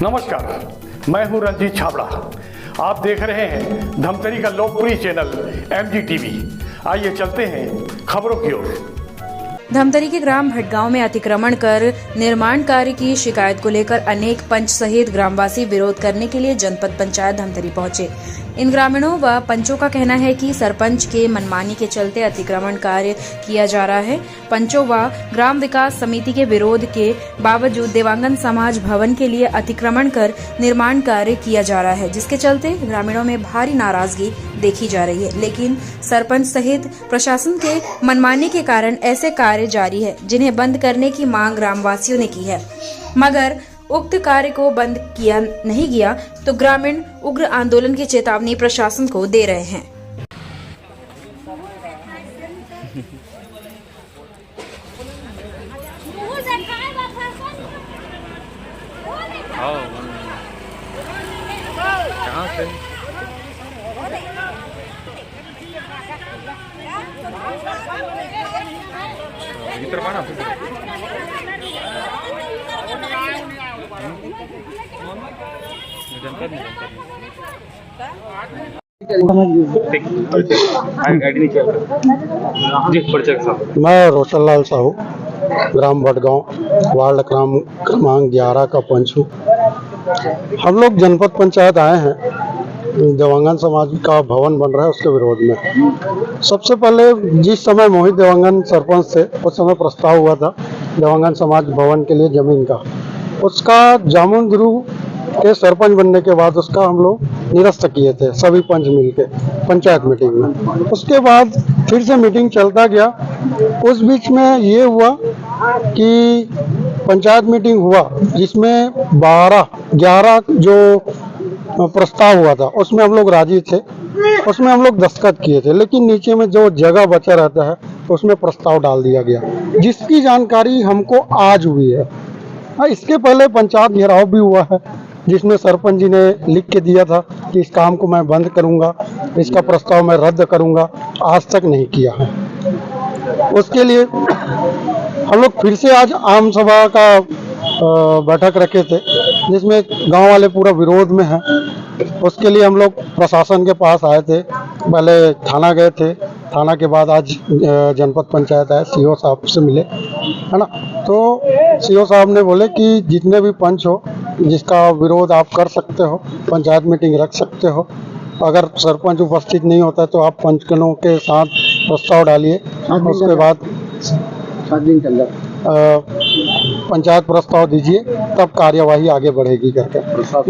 नमस्कार, मैं हूं रंजीत छाबड़ा। आप देख रहे हैं धमतरी का लोकप्रिय चैनल MGTV। आइए चलते हैं खबरों की ओर। धमतरी के ग्राम भटगांव में अतिक्रमण कर निर्माण कार्य की शिकायत को लेकर अनेक पंच सहित ग्रामवासी विरोध करने के लिए जनपद पंचायत धमतरी पहुंचे। इन ग्रामीणों व पंचों का कहना है कि सरपंच के मनमानी के चलते अतिक्रमण कार्य किया जा रहा है। पंचों व ग्राम विकास समिति के विरोध के बावजूद देवांगन समाज भवन के लिए अतिक्रमण कर निर्माण कार्य किया जा रहा है, जिसके चलते ग्रामीणों में भारी नाराजगी देखी जा रही है। लेकिन सरपंच सहित प्रशासन के मनमानी के कारण ऐसे कार्य जारी है जिन्हें बंद करने की मांग ग्रामवासियों ने की है, मगर उक्त कार्य को बंद किया नहीं गया तो ग्रामीण उग्र आंदोलन की चेतावनी प्रशासन को दे रहे हैं। मैं रोशन लाल साहू, ग्राम भटगांव, वार्ड क्रमांक 11 का पंच हूँ। हम लोग जनपद पंचायत आए हैं, देवांगन समाज का भवन बन रहा है उसके विरोध में। सबसे पहले जिस समय मोहित देवांगन सरपंच थे उस समय प्रस्ताव हुआ था देवांगन समाज भवन के लिए जमीन का। उसका जामुन गुरु के सरपंच बनने के बाद उसका हम लोग निरस्त किए थे, सभी पंच मिलके पंचायत मीटिंग में। उसके बाद फिर से मीटिंग चलता गया। उस बीच में ये हुआ कि पंचायत मीटिंग हुआ जिसमें 11 जो प्रस्ताव हुआ था उसमें हम लोग राजी थे, उसमें हम लोग दस्तखत किए थे। लेकिन नीचे में जो जगह बचा रहता है उसमें प्रस्ताव डाल दिया गया, जिसकी जानकारी हमको आज हुई है। इसके पहले पंचायत घेराव भी हुआ है जिसमें सरपंच जी ने लिख के दिया था कि इस काम को मैं बंद करूंगा, इसका प्रस्ताव मैं रद्द करूंगा। आज तक नहीं किया है। उसके लिए हम लोग फिर से आज आम सभा का बैठक रखे थे जिसमें गांव वाले पूरा विरोध में हैं। उसके लिए हम लोग प्रशासन के पास आए थे। पहले थाना गए थे, थाना के बाद आज जनपद पंचायत आए, CO साहब से मिले, है ना। तो CO साहब ने बोले कि जितने भी पंच हो जिसका विरोध आप कर सकते हो, पंचायत मीटिंग रख सकते हो। अगर सरपंच उपस्थित नहीं होता है तो आप पंचगणों के साथ प्रस्ताव डालिए, उसके बाद 7 दिन के अंदर पंचायत प्रस्ताव दीजिए, तब कार्यवाही आगे बढ़ेगी करके।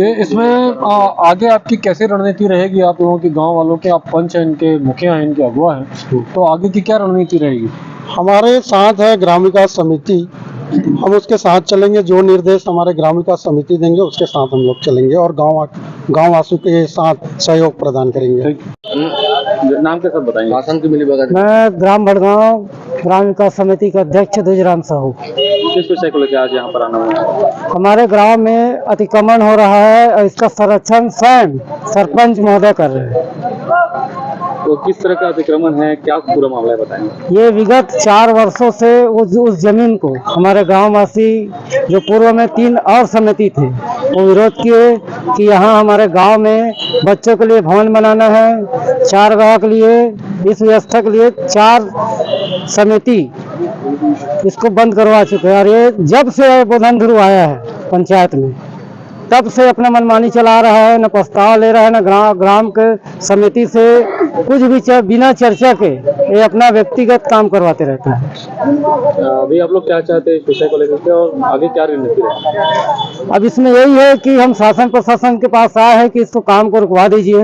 ये इसमें आगे आपकी कैसे रणनीति रहेगी? आप लोगों के गांव वालों के, आप पंच हैं, इनके मुखिया हैं, इनके अगुआ हैं, तो आगे की क्या रणनीति रहेगी? हमारे साथ है ग्राम विकास समिति, हम उसके साथ चलेंगे। जो निर्देश हमारे ग्राम विकास समिति देंगे उसके साथ हम लोग चलेंगे और गाँव वासियों के साथ सहयोग प्रदान करेंगे। नाम के साथ बताएंगे। शासन की मिलीभगत। मैं ग्राम भटगांव ग्राम विकास समिति का अध्यक्ष दुजराम साहू। किस विषय को लेकर आज यहाँ पर आना हुआ? हमारे गांव में अतिक्रमण हो रहा है और इसका संरक्षण स्वयं सरपंच महोदय कर रहे हैं। तो किस तरह का अतिक्रमण है, क्या पूरा मामला है, बताएंगे। ये विगत 4 वर्षों से उस जमीन को हमारे गांववासी, जो पूर्व में 3 और समिति थे, वो विरोध किए कि यहाँ हमारे गांव में बच्चों के लिए भवन बनाना है, 4 गाँव के लिए, इस व्यवस्था के लिए 4 समिति इसको बंद करवा चुके हैं। और ये जब से बोधन ध्रुव आया है पंचायत में तब से अपना मनमानी चला रहा है, न प्रस्ताव ले रहा है, न ग्राम के समिति से कुछ भी बिना चर्चा के ये अपना व्यक्तिगत काम करवाते रहता है। अभी आप लोग क्या चाहते हैं इस विषय को लेकर के और आगे क्या रणनीति है? अब इसमें यही है कि हम शासन प्रशासन के पास आए हैं कि इसको काम को रुकवा दीजिए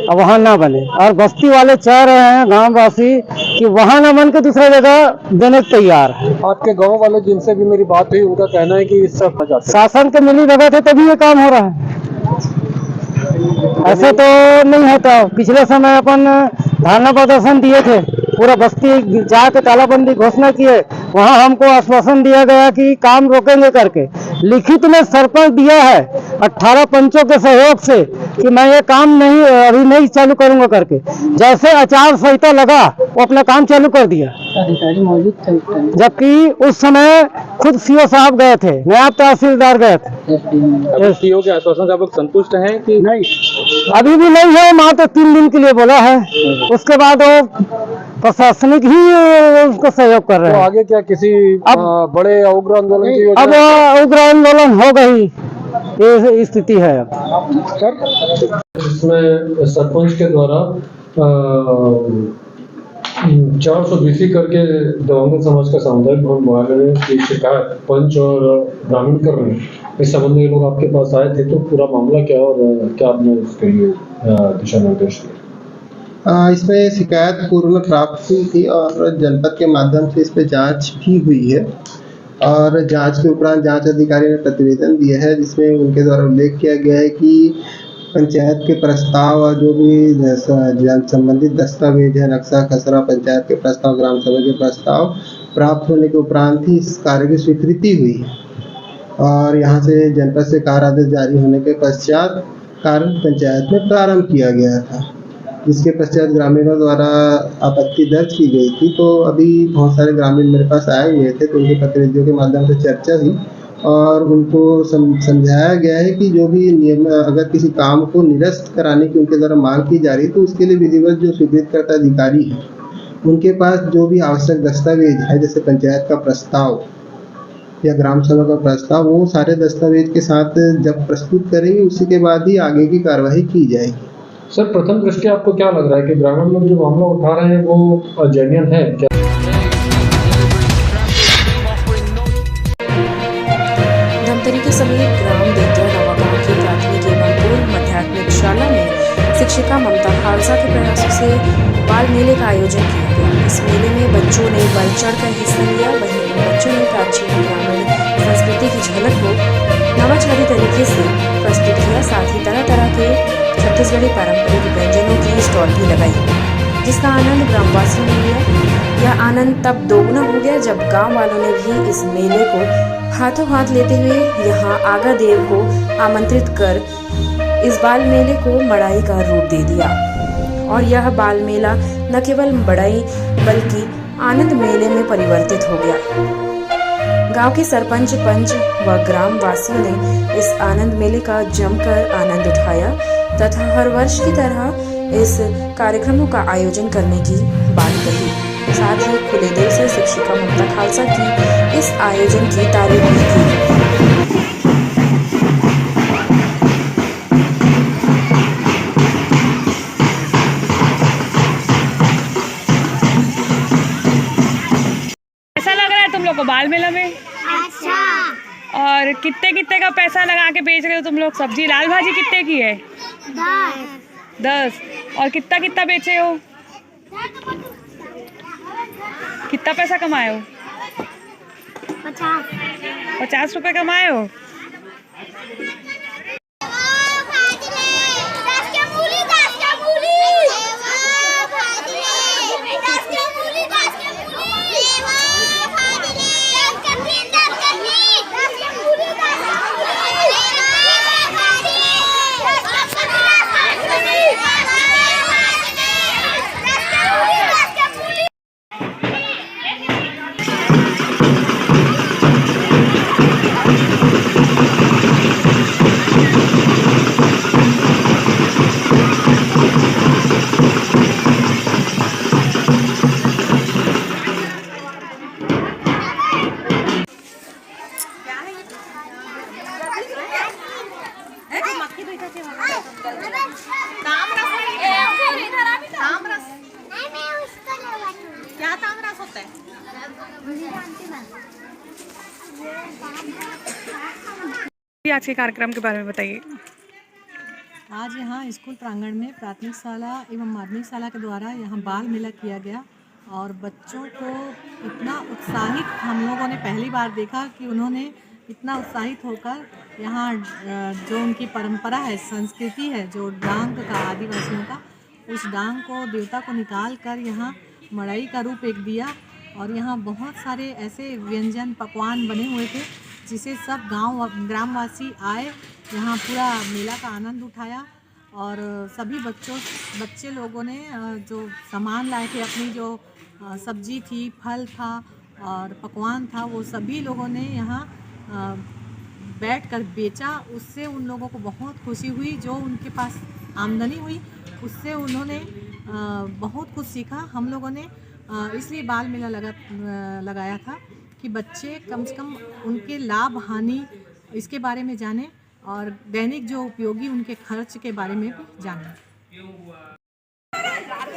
और वहाँ ना बने। और बस्ती वाले चाह रहे हैं, गाँव वासी, कि वहाँ ना बन के दूसरा जगह देने को तैयार है। आपके गाँव वाले जिनसे भी मेरी बात हुई उनका कहना है कि इस सब शासन के मिली भगत है तभी ये काम हो रहा है, ऐसे तो नहीं होता। पिछले समय अपन धरना प्रदर्शन दिए थे, पूरा बस्ती जाके तालाबंदी घोषणा किए, वहाँ हमको आश्वासन दिया गया कि काम रोकेंगे करके। लिखित में सरपंच दिया है 18 पंचों के सहयोग से कि मैं ये काम नहीं अभी नहीं चालू करूंगा करके। जैसे आचार संहिता लगा वो अपना काम चालू कर दिया। अधिकारी मौजूद थे उस टाइम? जबकि उस समय खुद सीओ साहब गए थे, नायब तहसीलदार गए थे। सीओ के आश्वासन से आप लोग संतुष्ट हैं कि नहीं? अभी भी नहीं है, वहाँ तो 3 दिन के लिए बोला है, उसके बाद वो प्रशासनिक ही उसको सहयोग कर रहे तो हैं। आगे क्या किसी बड़े उग्र आंदोलन की अब योजना? उग्र आंदोलन हो गई, ये स्थिति है अब। इसमें सरपंच के द्वारा 420 करके देवांगन समाज का सामुदायिक भवन बनाने की शिकायत पंच और ग्रामीण कर रहे हैं। इस संबंध में लोग आपके पास आए थे, तो पूरा मामला क्या और क्या आपने इसके लिए दिशा निर्देश दिए? इसमें शिकायत पूर्व में प्राप्त हुई थी और जनपद के माध्यम से इस पर जांच भी हुई है और जांच के उपरांत जांच अधिकारी ने प्रतिवेदन दिया है जिसमें उनके द्वारा उल्लेख किया गया है कि पंचायत के प्रस्ताव और जो भी संबंधित दस्तावेज है, नक्शा खसरा, पंचायत के प्रस्ताव, ग्राम सभा के प्रस्ताव प्राप्त होने के उपरांत ही इस कार्य की स्वीकृति हुई है और यहाँ से जनपद से कार्य आदेश जारी होने के पश्चात कार्य पंचायत में प्रारंभ किया गया था, जिसके पश्चात ग्रामीणों द्वारा आपत्ति दर्ज की गई थी। तो अभी बहुत सारे ग्रामीण मेरे पास आए हुए थे, तो उनके प्रतिनिधियों के माध्यम से चर्चा हुई और उनको समझाया गया है कि जो भी नियम, अगर किसी काम को निरस्त कराने की उनके द्वारा मांग की जा रही है तो उसके लिए विधिवत जो स्वीकृतकर्ता अधिकारी है उनके पास जो भी आवश्यक दस्तावेज है, जैसे पंचायत का प्रस्ताव या ग्राम सभा का प्रस्ताव, वो सारे दस्तावेज के साथ जब प्रस्तुत करेंगे उसी के बाद ही आगे की कार्रवाई की जाएगी। सर, प्रथम दृष्टि आपको क्या लग रहा है कि ग्रामीण लोग जो मामला उठा रहे हैं वो जेन्युइन है क्या? धमतरी के समीप ग्राम देवरा नवागांव की प्राथमिक एवं पूर्व माध्यमिक शाला में शिक्षिका ममता खालसा के प्रयासों से बाल मेले का आयोजन किया गया। इस मेले में बच्चों ने बढ़ चढ़कर हिस्सा लिया। वहीं बच्चों ने प्राचीन ग्रामीण संस्कृति की झलक को नवाचारी तरीके से प्रस्तुत किया। साथ ही तरह तरह के छत्तीसगढ़ी पारंपरिक व्यंजनों की स्टॉल भी लगाई, जिसका आनंद ग्रामवासियों ने लिया। यह आनंद तब दोगुना हो गया जब गांव वालों ने भी इस मेले को हाथों हाथ लेते हुए यहाँ आगा देव को आमंत्रित कर इस बाल मेले को मड़ाई का रूप दे दिया। और यह बाल मेला न केवल मड़ाई बल्कि आनंद मेले में परिवर्तित हो गया। गांव के सरपंच, पंच व ग्राम वासियों ने इस आनंद मेले का जमकर आनंद उठाया तथा हर वर्ष की तरह इस कार्यक्रमों का आयोजन करने की बात कही। साथ ही खुले दिल से शिक्षिका ममता खालसा की इस आयोजन की तारीफ भी की। कैसा लग रहा है तुम लोग को बाल मेला में? अच्छा। और कितने कितने का पैसा लगा के बेच रहे हो तुम लोग? सब्जी लाल भाजी कितने की है? 10। और कितना कितना बेचे हो? कितना पैसा कमाए हो? 50 रुपए कमाए हो? क्या तामरस होता है? आज के कार्यक्रम के बारे में बताइए। आज यहाँ स्कूल प्रांगण में प्राथमिक शाला एवं माध्यमिक शाला के द्वारा यहाँ बाल मेला किया गया और बच्चों को इतना उत्साहित हम लोगों ने पहली बार देखा कि उन्होंने इतना उत्साहित होकर यहाँ जो उनकी परंपरा है, संस्कृति है, जो डांग का आदिवासियों का, उस डांग को देवता को निकाल कर यहाँ मड़ाई का रूप एक दिया और यहाँ बहुत सारे ऐसे व्यंजन पकवान बने हुए थे जिसे सब ग्रामवासी आए, यहाँ पूरा मेला का आनंद उठाया। और सभी बच्चे लोगों ने जो सामान लाए थे, अपनी जो सब्जी थी, फल था और पकवान था, वो सभी लोगों ने यहाँ बैठकर बेचा। उससे उन लोगों को बहुत खुशी हुई, जो उनके पास आमदनी हुई उससे उन्होंने बहुत कुछ सीखा। हम लोगों ने इसलिए बाल मेला लगाया था कि बच्चे कम से कम उनके लाभ हानि इसके बारे में जाने और दैनिक जो उपयोगी उनके खर्च के बारे में भी जाने।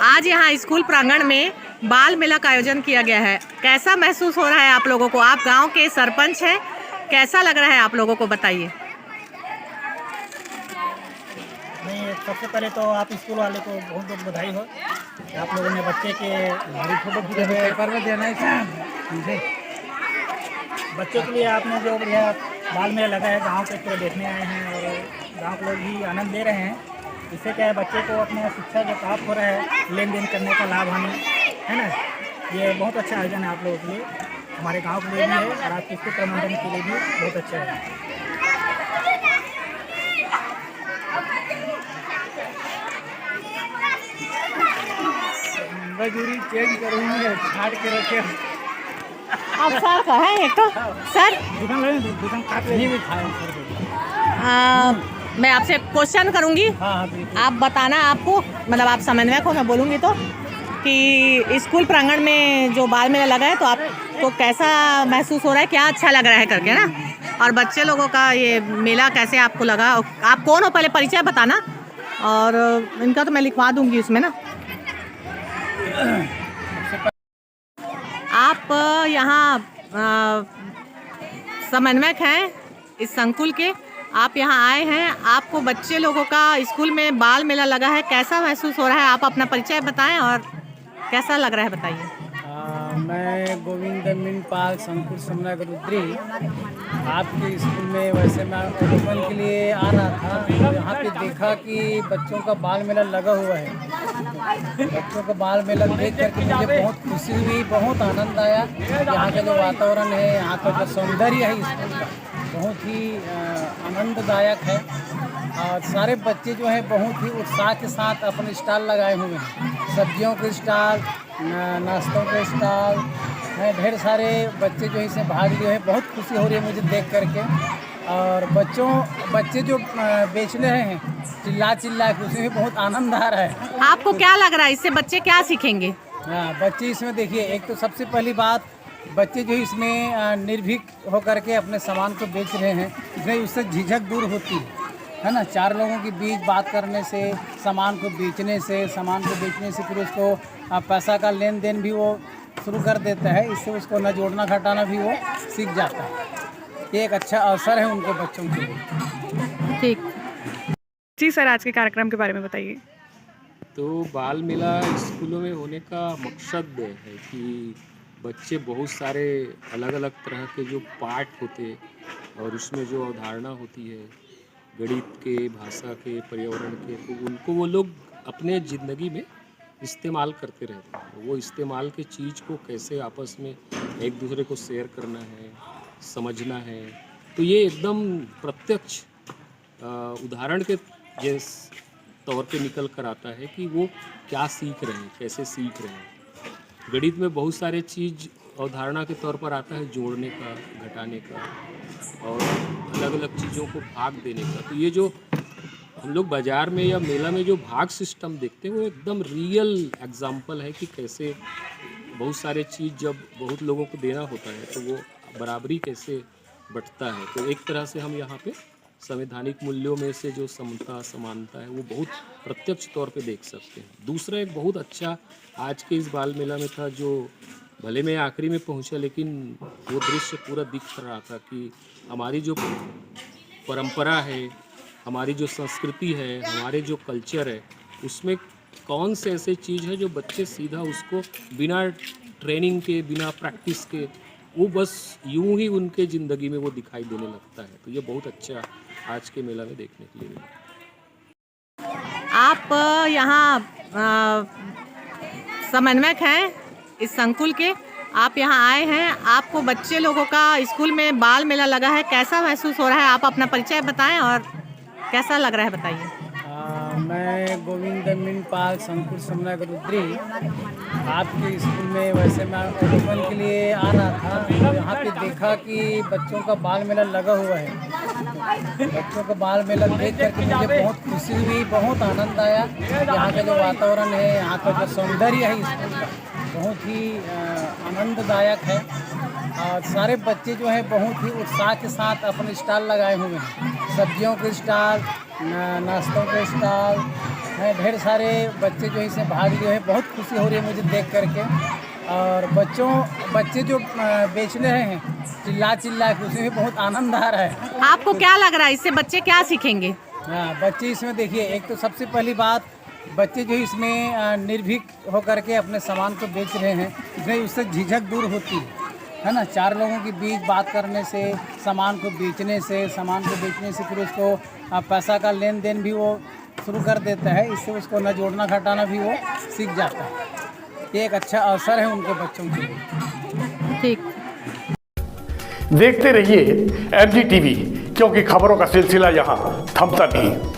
आज यहाँ स्कूल प्रांगण में बाल मेला का आयोजन किया गया है। कैसा महसूस हो रहा है आप लोगों को? आप गांव के सरपंच हैं, कैसा लग रहा है आप लोगों को, बताइए। नहीं, सबसे पहले तो आप स्कूल वाले को बहुत बहुत बधाई हो। आप लोगों ने बच्चे के हमारी फोटो पेपर में देना है, बच्चों के लिए आपने जो बढ़िया बाल मेला लगा है, गांव के पूरे देखने आए हैं और गांव के लोग भी आनंद ले रहे हैं। इससे क्या है, बच्चे को अपने शिक्षा जो प्राप्त हो रहा है, लेन देन करने का लाभ हानि है ना, ये बहुत अच्छा आयोजन है आप लोगों के लिए, हमारे गांव के लिए भी है और आपके स्कूल प्रबंधन के लिए भी बहुत अच्छा है। मजदूरी चेंज करूँगी, छाट के रखे। आप सर का है एक तो सर दुकान काट नहीं भी खाए। मैं आपसे क्वेश्चन करूंगी, आप बताना। आपको मतलब आप समन्वयक हो, मैं बोलूँगी तो कि स्कूल प्रांगण में जो बाल मेला लगा है तो आपको कैसा महसूस हो रहा है, क्या अच्छा लग रहा है करके ना, और बच्चे लोगों का ये मेला कैसे आपको लगा? आप कौन हो पहले परिचय बताना, और इनका तो मैं लिखवा दूंगी उसमें ना। आप यहाँ समन्वयक हैं इस संकुल के, आप यहाँ आए हैं, आपको बच्चे लोगों का स्कूल में बाल मेला लगा है, कैसा महसूस हो रहा है? आप अपना परिचय बताएं और कैसा लग रहा है बताइए। मैं गोविंद मिनपाल संकुल समन्वयक रुद्री। आपके स्कूल में वैसे मैं ऑडिशन के लिए आ रहा था, तो यहाँ पे देखा कि बच्चों का बाल मेला लगा हुआ है। बच्चों का बाल मेला देख करके मुझे बहुत खुशी हुई, बहुत आनंद आया। यहाँ का जो वातावरण है, यहाँ का जो सौंदर्य है स्कूल का, बहुत ही आनंददायक है। और सारे बच्चे जो हैं बहुत ही उत्साह के साथ अपने स्टॉल लगाए हुए हैं, सब्जियों के स्टॉल, नाश्तों के स्टॉल हैं। ढेर सारे बच्चे जो इसमें भाग लिए हैं, बहुत खुशी हो रही है मुझे देख करके। और बच्चे जो बेच रहे हैं चिल्ला के, उसमें भी बहुत आनंद आ रहा है। आपको क्या लग रहा है, इससे बच्चे क्या सीखेंगे? हाँ, बच्चे इसमें देखिए, एक तो सबसे पहली बात, बच्चे जो इसमें निर्भीक होकर के अपने सामान को बेच रहे हैं, इसमें उससे झिझक दूर होती है ना। चार लोगों के बीच बात करने से, सामान को बेचने से फिर उसको पैसा का लेन देन भी वो शुरू कर देता है। इससे उसको न जोड़ना घटाना भी वो सीख जाता है। ये एक अच्छा अवसर है उनके बच्चों के लिए। ठीक जी सर, आज के कार्यक्रम के बारे में बताइए। तो बाल मेला स्कूलों में होने का मकसद है कि बच्चे बहुत सारे अलग अलग तरह के जो पाठ होते और उसमें जो अवधारणा होती है, गणित के, भाषा के, पर्यावरण के, तो उनको वो लोग अपने ज़िंदगी में इस्तेमाल करते रहते हैं। वो इस्तेमाल के चीज़ को कैसे आपस में एक दूसरे को शेयर करना है, समझना है, तो ये एकदम प्रत्यक्ष उदाहरण के जैस तौर पे निकल कर आता है कि वो क्या सीख रहे हैं, कैसे सीख रहे हैं। गणित में बहुत सारे चीज़ अवधारणा के तौर पर आता है, जोड़ने का, घटाने का और अलग अलग चीज़ों को भाग देने का। तो ये जो हम लोग बाज़ार में या मेला में जो भाग सिस्टम देखते हैं, वो एकदम रियल एग्जाम्पल है कि कैसे बहुत सारे चीज़ जब बहुत लोगों को देना होता है तो वो बराबरी कैसे बंटता है। तो एक तरह से हम यहाँ पे संवैधानिक मूल्यों में से जो समता, समानता है, वो बहुत प्रत्यक्ष तौर पे देख सकते हैं। दूसरा एक बहुत अच्छा आज के इस बाल मेला में था, जो भले मैं आखिरी में पहुंचा, लेकिन वो दृश्य पूरा दिख रहा था कि हमारी जो परंपरा है, हमारी जो संस्कृति है, हमारे जो कल्चर है, उसमें कौन से ऐसे चीज़ है जो बच्चे सीधा उसको बिना ट्रेनिंग के, बिना प्रैक्टिस के, वो बस यूं ही उनके ज़िंदगी में वो दिखाई देने लगता है। तो ये बहुत अच्छा आज के मेला में देखने के लिए मिला। आप यहाँ समन्वयक हैं इस संकुल के, आप यहाँ आए हैं, आपको बच्चे लोगों का स्कूल में बाल मेला लगा है, कैसा महसूस हो रहा है? आप अपना परिचय बताएं और कैसा लग रहा है बताइए। मैं गोविंद मिन पाल शंकुर समना रुद्री आपके स्कूल में वैसे मैं ओपन के लिए आ रहा था, तो यहाँ पे देखा कि बच्चों का बाल मेला लगा हुआ है। बच्चों का बाल मेला देख करके मुझे बहुत खुशी हुई, बहुत आनंद आया। यहाँ का जो वातावरण है, यहाँ का जो सौंदर्य है स्कूल का, बहुत ही आनंददायक है। और सारे बच्चे जो हैं बहुत ही उत्साह के साथ अपने स्टॉल लगाए हुए हैं, सब्जियों के स्टॉल, नाश्तों के स्टॉल हैं। ढेर सारे बच्चे जो इसमें भाग लिए हैं, बहुत खुशी हो रही है मुझे देख करके। और बच्चे जो बेच रहे हैं चिल्ला के, उसमें भी बहुत आनंद आ रहा है। आपको क्या लग रहा है इससे बच्चे क्या सीखेंगे? हाँ, बच्चे इसमें देखिए, एक तो सबसे पहली बात, बच्चे जो इसमें निर्भीक होकर के अपने सामान को बेच रहे हैं, इसमें उससे झिझक दूर होती है ना। चार लोगों के बीच बात करने से, सामान को बेचने से फिर उसको पैसा का लेन देन भी वो शुरू कर देता है। इससे उसको न जोड़ना घटाना भी वो सीख जाता है। ये एक अच्छा अवसर है उनके बच्चों के लिए। ठीक, देखते रहिए MG TV, क्योंकि खबरों का सिलसिला यहाँ थमता नहीं।